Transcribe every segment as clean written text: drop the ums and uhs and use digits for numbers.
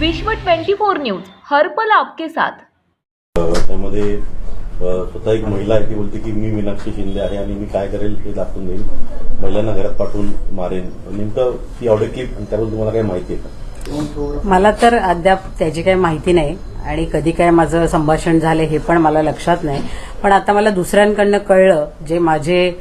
विश्व 24 न्यूज हर पल आपके साथ। त्यामध्ये स्वतः एक महिला आहे ती बोलते की मी मीनाक्षी शिंदे आहे आणि मी काय करेल हे दाखवून देईन, महिलांना घरात पाठवून मारेन। नेमकं ती ऑडिओ क्लिप आणि त्याबद्दल तुम्हाला काय माहिती आहे का? मला तर अद्याप त्याची काही माहिती नाही आणि कधी काय माझं संभाषण झालं हे पण मला लक्षात नाही। पण आता मला दुसऱ्यांकडनं कळलं, जे माझे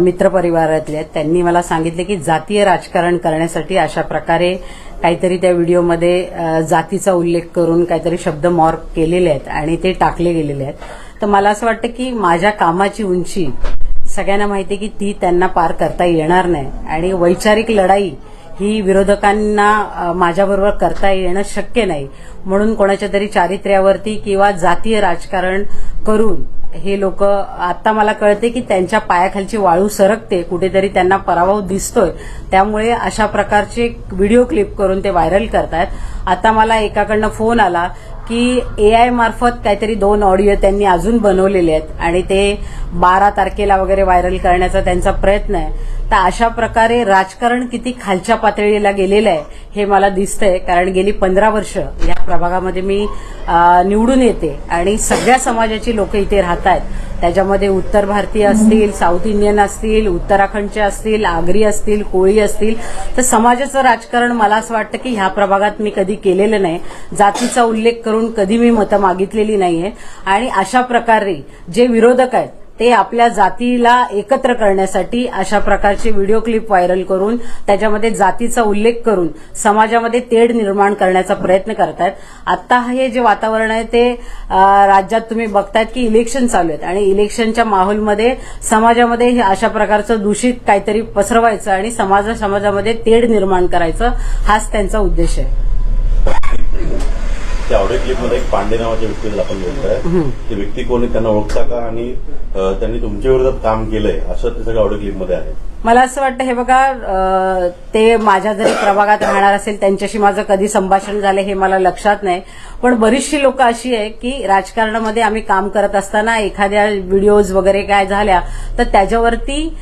मित्रपरिवारातले आहेत त्यांनी मला सांगितले की जातीय राजकारण करण्यासाठी अशा प्रकारे काहीतरी त्या व्हिडिओमध्ये जातीचा उल्लेख करून काहीतरी शब्द मॉर्क केलेले आहेत आणि ते टाकले गेलेले आहेत। तर मला असं वाटतं की माझ्या कामाची उंची सगळ्यांना माहिती आहे की ती त्यांना पार करता येणार नाही आणि वैचारिक लढाई ही विरोधकांना माझ्याबरोबर करता येणं शक्य नाही। म्हणून कोणाच्या तरी चारित्र्यावरती किंवा जातीय राजकारण करून हे लोक, आता मला कळते की त्यांच्या पायाखालची वाळू सरकते, कुठेतरी त्यांना पराभव दिसतोय, त्यामुळे अशा प्रकारचे व्हिडिओ क्लिप करून ते व्हायरल करतायत। आता मला एकाकडनं फोन आला की AI मार्फत काहीतरी 2 ऑडिओ त्यांनी अजून बनवलेले आहेत आणि ते 12 तारखेला वगैरे व्हायरल करण्याचा त्यांचा प्रयत्न आहे। तर अशा प्रकारे राजकारण किती खालच्या पातळीला गेलेलं आहे हे मला दिसतंय, कारण गेली 15 वर्ष या प्रभागामध्ये मी निवडून येते आणि सगळ्या समाजाची लोक इथे राहत आहेत। त्याच्यामध्ये उत्तर भारतीय असतील, साऊथ इंडियन असतील, उत्तराखंडचे असतील, आगरी असतील, कोळी असतील। तर समाजाचं राजकारण मला असं वाटतं की ह्या प्रभागात मी कधी केलेलं नाही। जातीचा उल्लेख करून कधी मी मतं मागितलेली नाहीये आणि अशा प्रकारे जे विरोधक आहेत ते आपल्या जातीला एकत्र करण्यासाठी अशा प्रकारचे व्हिडिओ क्लिप व्हायरल करून त्याच्यामध्ये जातीचा उल्लेख करून समाजामध्ये तेढ निर्माण करण्याचा प्रयत्न करतायत। आता हे जे वातावरण आहे ते राज्यात तुम्ही बघतायत की इलेक्शन चालू आहेत आणि इलेक्शनच्या माहोलमध्ये समाजामध्ये हे अशा प्रकारचं दूषित काहीतरी पसरवायचं आणि समाजामध्ये तेढ निर्माण करायचं, हाच त्यांचा उद्देश आहे। त्या ऑडिओ क्लिपमध्ये एक पांडे नावाच्या व्यक्तीला आपण बोलतोय, ते व्यक्ती कोण आहे, त्यांना ओळखता का आणि त्यांनी तुमच्या विरोधात काम केलंय असं ते सगळं ऑडिओ क्लिपमध्ये आहे? मला असं वाटतं, हे बघा, ते माझ्या जरी प्रभागात राहणार असेल त्यांच्याशी माझं कधी संभाषण झालं हे मला लक्षात नाही, पण बरीचशी लोक अशी आहे की राजकारणामध्ये आम्ही काम करत असताना एखाद्या व्हिडिओज वगैरे काय झाल्या तर त्याच्यावरती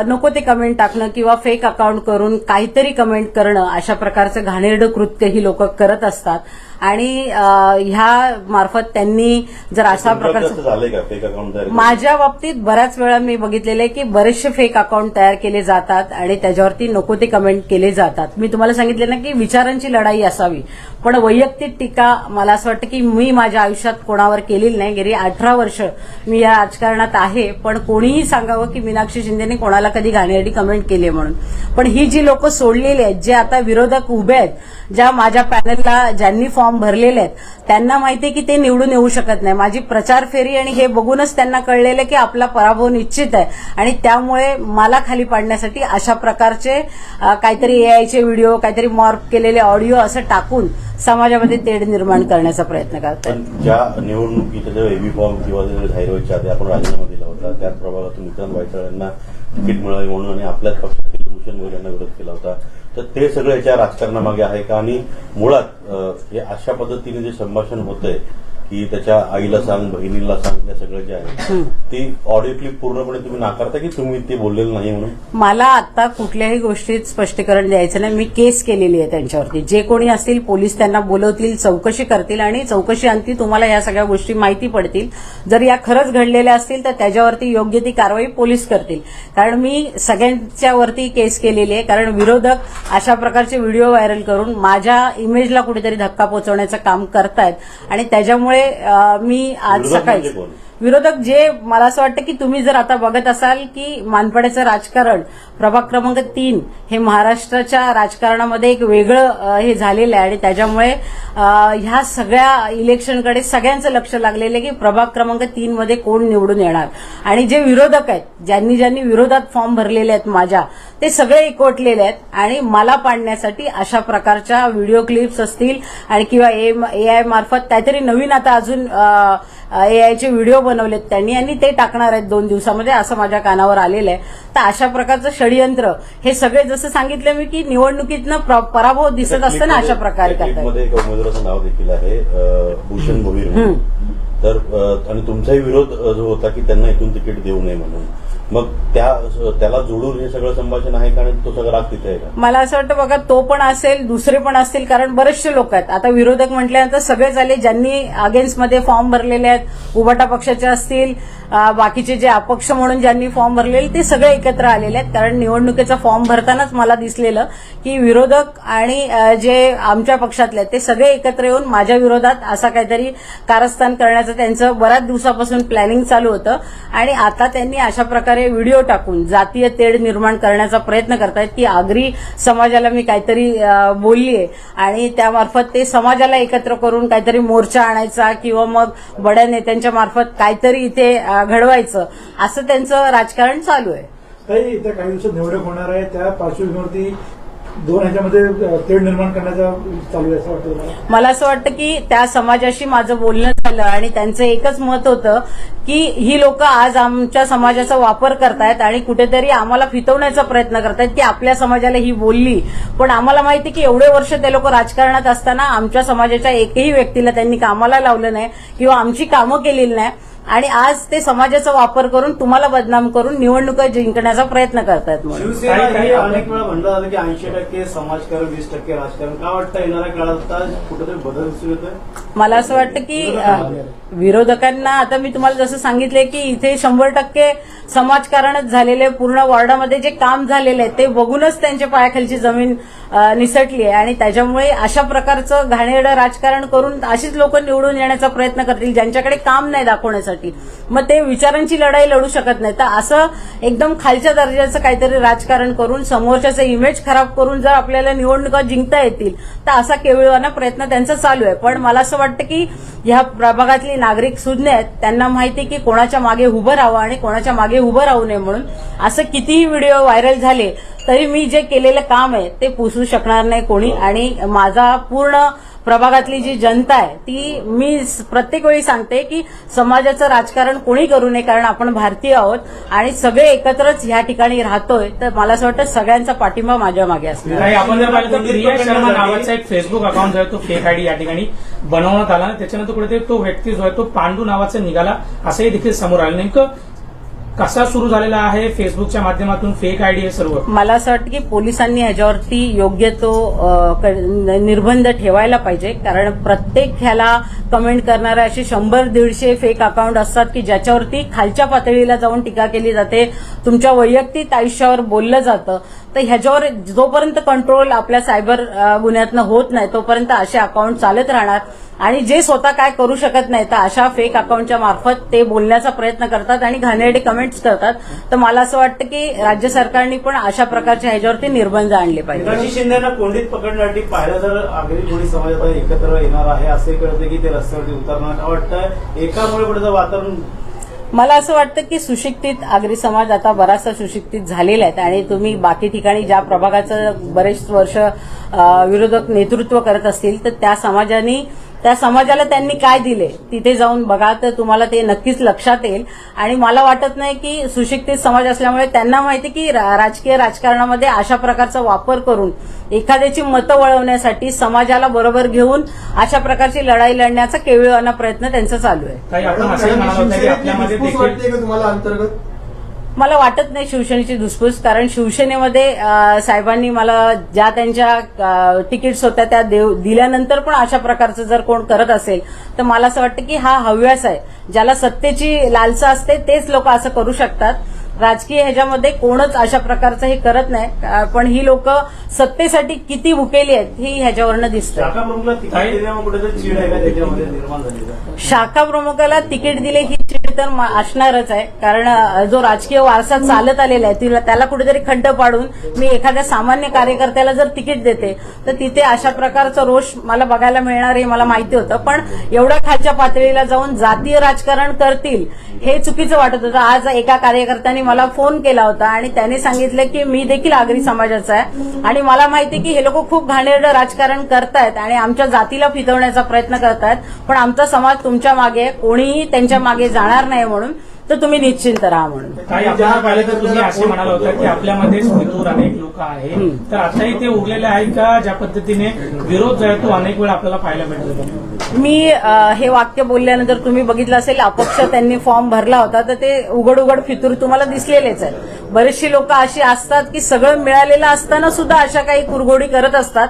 नको ते कमेंट टाकणं किंवा फेक अकाउंट करून काहीतरी कमेंट करणं, अशा प्रकारचं घाणेरडं कृत्य ही लोक करत असतात आणि ह्या मार्फत त्यांनी जर अशा प्रकारचं झालंय का फेक अकाउंट तयार? माझ्या बाबतीत बऱ्याच वेळा मी बघितलेलं आहे की बरेचसे फेक अकाउंट तयार केले जातात आणि त्याच्यावरती नको ते कमेंट केले जातात। मी तुम्हाला सांगितले ना की विचारांची लढाई असावी, पण वैयक्तिक टीका मला असं वाटतं की मी माझ्या आयुष्यात कोणावर केलेली नाही। गेली 18 वर्ष मी या राजकारणात आहे, पण कोणीही सांगावं की मीनाक्षी शिंदेने कोणाला कधी घाणेरडी कमेंट केली म्हणून। पण ही जी लोक सोडलेली आहेत, जे आता विरोधक उभे आहेत, ज्या माझ्या पॅनलला ज्यांनी फॉर्म भरलेले आहेत, त्यांना माहितीये की ते निवडून येऊ शकत नाही। माझी प्रचार फेरी आणि हे बघूनच त्यांना कळलेलं की आपला पराभव निश्चित आहे आणि त्यामुळे मला खाली पाडण्यासाठी अशा प्रकारचे काहीतरी AIचे व्हिडिओ, काहीतरी मॉर्फ केलेले ऑडिओ असं टाकून समाजामध्ये तेढ निर्माण करण्याचा प्रयत्न करतात। ज्या निवडणुकीच्या जेव्हा एबी फॉर्म किंवा जाहीर व्हायच्या आधी आपण राजीनामा दिला होता, त्याच प्रभागातून विक्रांत वायचळ यांना तिकीट मिळावे म्हणून आणि आपल्याच पक्षातील भूषण मोरे यांना विरोध केला होता। तर ते सगळं याच्या राजकारणामागे आहे का? आणि मुळात हे अशा पद्धतीने जे संभाषण होतंय की त्याच्या आईला सांग, बहिणीला सांग, या सगळं जे आहे ती ऑडिओ क्लिप पूर्णपणे तुम्ही नाकारता की तुम्ही ते बोललेलं नाही म्हणून? मला आता कुठल्याही गोष्टीत स्पष्टीकरण द्यायचं नाही। मी केस केलेली आहे त्यांच्यावरती। जे कोणी असतील पोलीस त्यांना बोलवतील, चौकशी करतील आणि चौकशी अंती तुम्हाला या सगळ्या गोष्टी माहिती पडतील। जर या खरंच घडलेल्या असतील तर त्याच्यावरती योग्य ती कारवाई पोलीस करतील, कारण मी सगळ्यांच्यावरती केस केलेली आहे। कारण विरोधक अशा प्रकारचे व्हिडिओ व्हायरल करून माझ्या इमेजला कुठेतरी धक्का पोहोचवण्याचं काम करतायत आणि त्याच्यामुळे मी आज सकाळी विरोधक जे मला असं वाटतं की तुम्ही जर आता बघत असाल की मानपाड्याचं राजकारण प्रभाग क्रमांक 3 हे महाराष्ट्राच्या राजकारणामध्ये एक वेगळं हे झालेलं आहे आणि त्याच्यामुळे ह्या सगळ्या इलेक्शनकडे सगळ्यांचं लक्ष लागलेलं आहे की प्रभाग क्रमांक 3 मध्ये कोण निवडून येणार आणि जे विरोधक आहेत, ज्यांनी ज्यांनी विरोधात फॉर्म भरलेले आहेत माझ्या, ते सगळे एकवटलेले आहेत आणि मला पाडण्यासाठी अशा प्रकारच्या व्हिडिओ क्लिप्स असतील आणि किंवा AI मार्फत काहीतरी नवीन आता अजून AIचे व्हिडिओ बनवलेत त्यांनी आणि ते टाकणार आहेत 2 दिवसामध्ये, असं माझ्या कानावर आलेलं आहे। तर अशा प्रकारचं षडयंत्र हे सगळे, जसं सांगितलं मी की निवडणुकीतनं पराभव दिसत असताना अशा प्रकारे करतात। एक उमेदवाराचं नाव देखील आहे भूषण मोरे, तर आणि तुमचाही विरोध जो होता की त्यांना इथून तिकीट देऊ नये म्हणून, मग त्या त्याला जोडून हे सगळं संभाषण आहे का आणि तो सगळा राग तिथे आहे का? मला असं वाटतं बघा, तो पण असेल, दुसरे पण असतील, कारण बरेचसे लोक आहेत. आता विरोधक म्हटल्यानंतर सगळेच आले, ज्यांनी अगेन्स्टमध्ये फॉर्म भरलेले आहेत, उबाटा पक्षाचे असतील, बाकीचे जे अपक्ष म्हणून ज्यांनी फॉर्म भरलेले ते सगळे एकत्र आलेले आहेत. कारण निवडणुकीचा फॉर्म भरतानाच मला दिसलेलं की विरोधक आणि जे आमच्या पक्षातले आहेत ते सगळे एकत्र येऊन माझ्या विरोधात असा काहीतरी कारस्थान करण्याचं त्यांचं बऱ्याच दिवसापासून प्लॅनिंग चालू होतं. आणि आता त्यांनी अशा प्रकारे व्हिडिओ टाकून जातीय तेढ निर्माण करण्याचा प्रयत्न करतायत की आगरी समाजाला मी काहीतरी बोललीये आणि त्यामार्फत ते समाजाला एकत्र करून काहीतरी मोर्चा आणायचा किंवा मग बड्या नेत्यांच्या मार्फत काहीतरी इथे घडवायचं, असं त्यांचं राजकारण चालू आहे. काही येत्या काही दिवसात निवडणूक होणार आहे, त्या पार्श्वभूमीवरती दोन ह्याच्यामध्ये तेढ निर्माण करण्याचा चालू आहे असं वाटतं? मला असं वाटतं की त्या समाजाशी माझं बोलणं झालं आणि त्यांचं एकच मत होतं की ही लोक आज आमच्या समाजाचा वापर करतायत आणि कुठेतरी आम्हाला फितवण्याचा प्रयत्न करतायत की आपल्या समाजाला ही बोलली. पण आम्हाला माहिती की एवढे वर्ष ते लोक राजकारणात असताना आमच्या समाजाच्या एकही व्यक्तीला त्यांनी कामाला लावलं नाही किंवा आमची कामं केलेली नाही आणि आज ते समाजाचा वापर करून तुम्हाला बदनाम करून निवडणुका जिंकण्याचा प्रयत्न करतायत. म्हणून शिवसेना हे अनेक वेळा म्हणलं जातं की 80% समाजकारण 20% राजकारण. का वाटतं येणाऱ्या काळात आता कुठेतरी बदल दिसून येतोय? मला असं वाटतं की विरोधकांना, आता मी तुम्हाला जसं सांगितलंय की इथे 100% समाजकारणच झालेले, पूर्ण वॉर्डामध्ये जे काम झालेलं आहे ते बघूनच त्यांच्या पायाखालची जमीन निसटली आहे आणि त्याच्यामुळे अशा प्रकारचं घाणेरडं राजकारण करून अशीच लोक निवडून येण्याचा प्रयत्न करतील ज्यांच्याकडे काम नाही दाखवण्यासाठी. मग ते विचारांची लढाई लढू शकत नाही. तर असं एकदम खालच्या दर्जाचं काहीतरी राजकारण करून समोरच्याचं इमेज खराब करून जर आपल्याला निवडणुका जिंकता येतील तर असा केविळवाना प्रयत्न त्यांचा चालू आहे. पण मला असं वाटतं की ह्या प्रभागातली नागरिक सुज्ञ आहेत, त्यांना माहिती की कोणाच्या मागे उभं राहावं आणि कोणाच्या मागे उभं राहू नये. म्हणून असं कितीही व्हिडिओ व्हायरल झाले तरी मी जे केलेलं काम आहे ते पुसू शकणार नाही कोणी. आणि माझा पूर्ण प्रभागातली जी जनता आहे ती मी प्रत्येक वेळी सांगते की समाजाचं राजकारण कोणी करू नये, कारण आपण भारतीय आहोत आणि सगळे एकत्रच ह्या ठिकाणी राहतोय. तर मला असं वाटतं सगळ्यांचा पाठिंबा माझ्या मागे असणार. आपण जर पाहिलं तर रिया शर्मा नावाचा एक फेसबुक अकाउंट जो आहे तो फेक आयडी या ठिकाणी बनवण्यात आला. त्याच्यानंतर कुठेतरी तो व्यक्ती जो आहे तो पांडू नावाचा निघाला असंही देखील समोर आलं. नेमकं कसा सुरू झालेला आहे फेसबुकच्या माध्यमातून फेक आयडी हे सर्व? मला असं वाटतं की पोलिसांनी ह्याच्यावरती योग्य तो निर्बंध ठेवायला पाहिजे, कारण प्रत्येक ह्याला कमेंट करणारे असे 100-150 फेक अकाउंट असतात की ज्याच्यावरती खालच्या पातळीला जाऊन टीका केली जाते, तुमच्या वैयक्तिक आयुष्यावर बोललं जातं. तर ह्याच्यावर जोपर्यंत कंट्रोल आपल्या सायबर गुन्ह्यातनं होत नाही तोपर्यंत असे अकाउंट चालत राहणार आणि जे स्वतः काय करू शकत नाही तर अशा फेक अकाउंटच्या मार्फत ते बोलण्याचा प्रयत्न करतात आणि घाणेरडे कमेंट्स करतात. तर मला असं वाटतं की राज्य सरकारने पण अशा प्रकारच्या ह्याच्यावरती निर्बंध आणले पाहिजे. राजी शिंदेना कोंडीत पकडण्यासाठी पाहिलं तर आगरी कोळी समाज आता एकत्र येणार आहे असे कळते की ते रस्त्यावरती उतरणार. वाटतं एकामुळे कुठेचं वातावरण? मला असं वाटतं की सुशिक्षित आगरी समाज आता बराचसा सुशिक्षित झालेला आहे आणि तुम्ही बाकी ठिकाणी ज्या प्रभागाचं बरेच वर्ष विरोधक नेतृत्व करत असतील तर त्या समाजाला त्यांनी काय दिले तिथे जाऊन बघा तर तुम्हाला ते नक्कीच लक्षात येईल. आणि मला वाटत नाही की सुशिक्षित समाज असल्यामुळे त्यांना माहिती की राजकीय राजकारणामध्ये अशा प्रकारचा वापर करून एखाद्याची मतं वळवण्यासाठी समाजाला बरोबर घेऊन अशा प्रकारची लढाई लढण्याचा केविळवाना प्रयत्न त्यांचा चालू आहे. काही आपण असंही म्हणालो होतं की आपल्यामध्ये देखील तुम्हाला अंतर्गत? मला वाटत नाही शिवसेनेची धुसफूस, कारण शिवसेनेमध्ये साहेबांनी मला ज्या त्यांच्या तिकीट्स होत्या त्या दिल्यानंतर पण अशा प्रकारचं जर कोण करत असेल तर मला असं वाटतं की हा हव्यास आहे. ज्याला सत्तेची लालसा असते तेच लोक असं करू शकतात. राजकीय ह्याच्यामध्ये कोणच अशा प्रकारचं हे करत नाही, पण ही लोक सत्तेसाठी किती भुकेली आहेत ही ह्याच्यावरनं दिसतं. शाखा प्रमुखला तिकीट दिल्यामुळे कुठेतरी चीड आहे का त्याच्यामध्ये निर्माण झाली? शाखा प्रमुखाला तिकीट दिले ही चीड तर असणारच आहे, कारण जो राजकीय वारसा चालत आलेला आहे त्याला कुठेतरी खंड पाडून मी एखाद्या सामान्य कार्यकर्त्याला जर तिकीट देते तर तिथे अशा प्रकारचा रोष मला बघायला मिळणार हे मला माहिती होतं. पण एवढ्या खालच्या पातळीला जाऊन जातीय राजकारण करतील हे चुकीचं वाटत होतं. आज एका कार्यकर्त्याने मला फोन केला होता आणि त्याने सांगितलं की मी देखील आगरी समाजाचा आहे आणि मला माहिती की हे लोक खूप घाणेरडं राजकारण करतायत आणि आमच्या जातीला फितवण्याचा प्रयत्न करतायत, पण आमचा समाज तुमच्या मागे, कोणीही त्यांच्या मागे जाणार नाही म्हणून, तर तुम्ही निश्चिंत राहा म्हणून. काही आपण पाहिलं तर तुम्ही असे म्हणाला होता की आपल्यामध्ये फितूर अनेक लोक आहेत, तर आताही ते उरलेले आहेत का? ज्या पद्धतीने विरोध जो आहे तो अनेक वेळा आपल्याला पाहायला मिळतो. मी हे वाक्य बोलल्यानंतर तुम्ही बघितलं असेल अपक्ष त्यांनी फॉर्म भरला होता तर ते उघड फितूर तुम्हाला दिसलेलेच आहे. बरेचशी लोक अशी असतात की सगळं मिळालेलं असताना सुद्धा अशा काही कुरघोडी करत असतात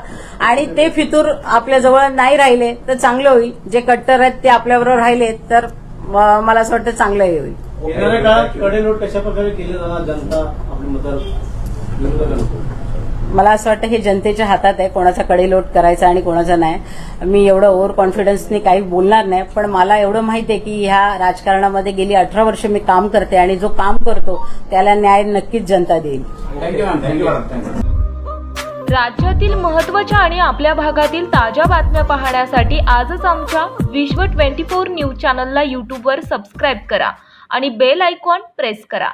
आणि ते फितूर आपल्या जवळ नाही राहिले तर चांगलं होईल. जे कट्टर आहेत ते आपल्याबरोबर राहिले तर मला असं वाटतं चांगलंही होईल. येणाऱ्या काळात कडेलोट कशा प्रकारे केली जाणार जनता आपली मतदार मला असं वाटतं हे जनतेच्या हातात आहे कोणाचा कडेलोट करायचा आणि कोणाचा नाही. मी एवढं ओव्हर कॉन्फिडन्सनी काही बोलणार नाही, पण मला एवढं माहिती आहे की ह्या राजकारणामध्ये गेली 18 वर्ष मी काम करते आणि जो काम करतो त्याला न्याय नक्कीच जनता देईल. राज्यातील महत्त्वाच्या आणि आपल्या भागातील ताज्या बातम्या पाहण्यासाठी आजच आमच्या विश्व 24 न्यूज चॅनलला यूट्यूबवर सबस्क्राईब करा आणि बेल आयकॉन प्रेस करा.